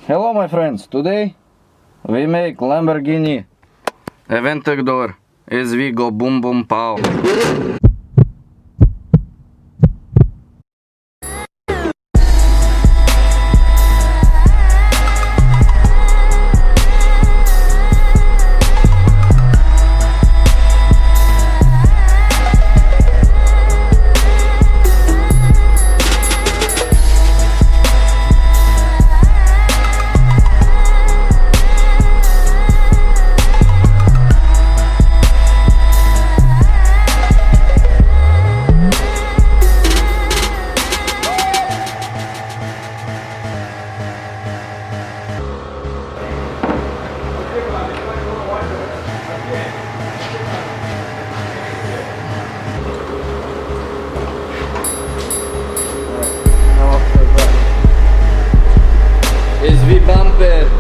Hello my friends, today we make Lamborghini Avenentador SV go boom boom pow. SV bumper.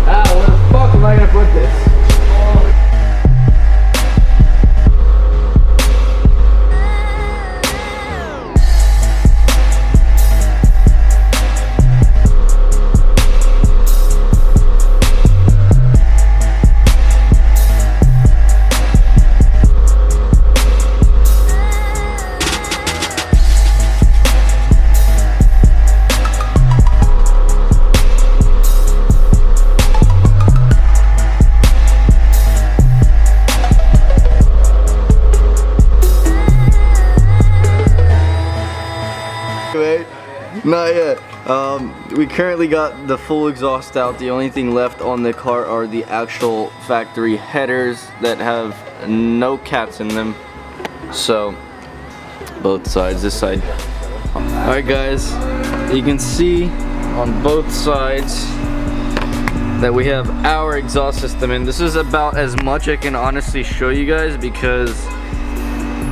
Ah, where the fuck am I gonna put this? Not yet. We currently got the full exhaust out. The only thing left on the car are the actual factory headers that have no cats in them. So, both sides, this side. Alright guys, you can see on both sides that we have our exhaust system in. This is about as much I can honestly show you guys because,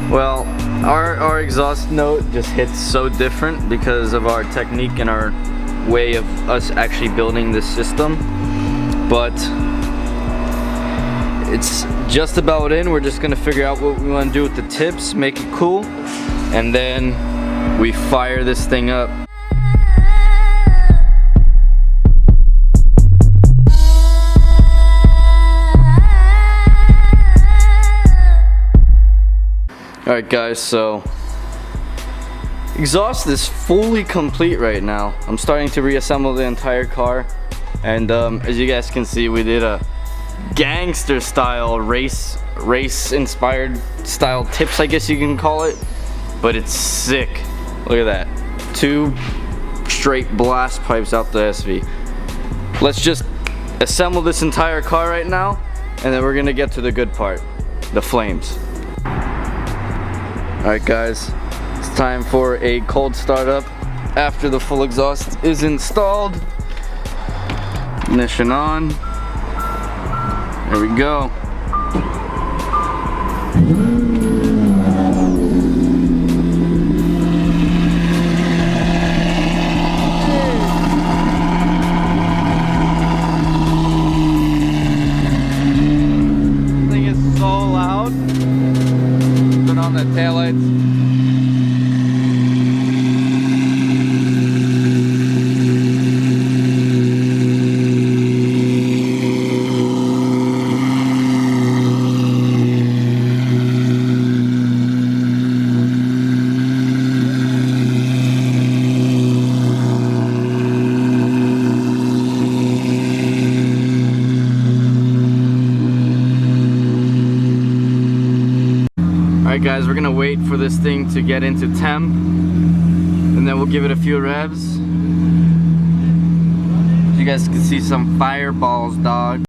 well, our exhaust note just hits so different because of our technique and our way of us actually building this system. But it's just about in. We're just gonna figure out what we want to do with the tips, make it cool, and then we fire this thing up. Alright guys, so exhaust is fully complete right now. I'm starting to reassemble the entire car, and as you guys can see, we did a gangster style race inspired style tips, I guess you can call it, but it's sick. Look at that, 2 straight blast pipes out the SV. Let's just assemble this entire car right now, and then we're gonna get to the good part, the flames. Alright guys, it's time for a cold startup after the full exhaust is installed. Ignition on. There we go. This thing is so loud. Turn on the taillights. Alright guys, we're gonna wait for this thing to get into temp, and then we'll give it a few revs. You guys can see some fireballs, dog.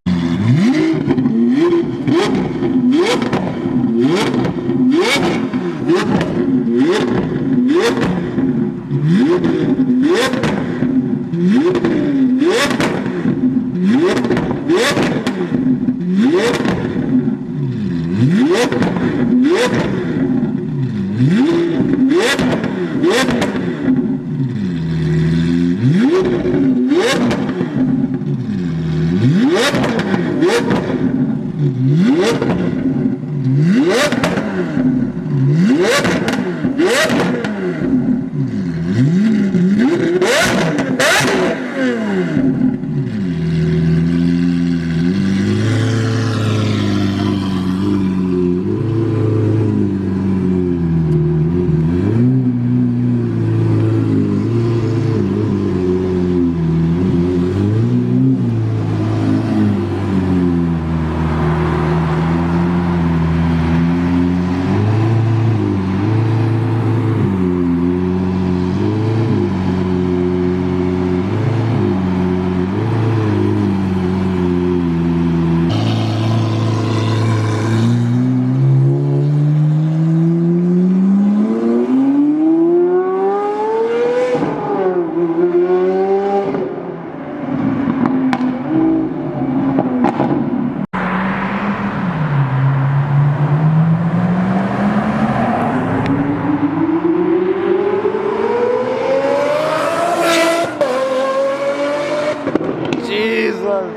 Jesus.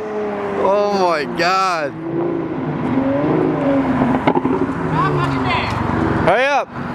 Oh my God. Hurry up.